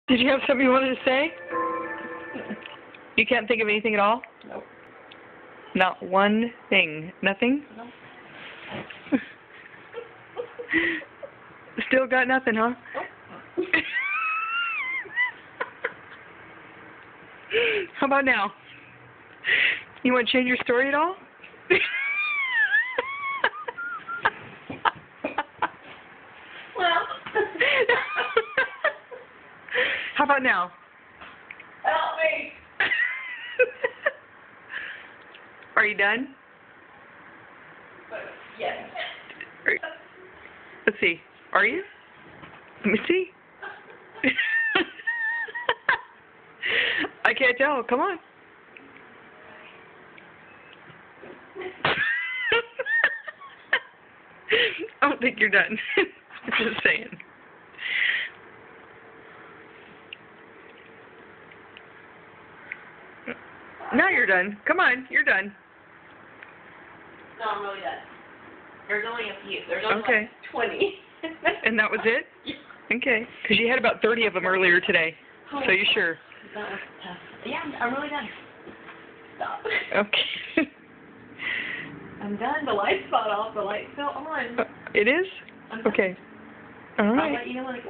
Did you have something you wanted to say? You can't think of anything at all? Nope. Not one thing. Nothing? Nope. Still got nothing, huh? Nope. How about now? You want to change your story at all? Well. How about now? Help me. Are you done? Yes. Let's see. Are you? Let me see. I can't tell. Come on. I don't think you're done. Just saying. Now you're done. Come on, you're done. No, I'm really done. There's only a few. There's only Okay. like 20. And that was it? Yeah. Okay. Because you had about 30 of them earlier today. So you sure? That was tough. Yeah, I'm really done. Stop. Okay. I'm done. The light's not off. The light's still on. It is? I'm done. Okay. All I'll right. let you know when it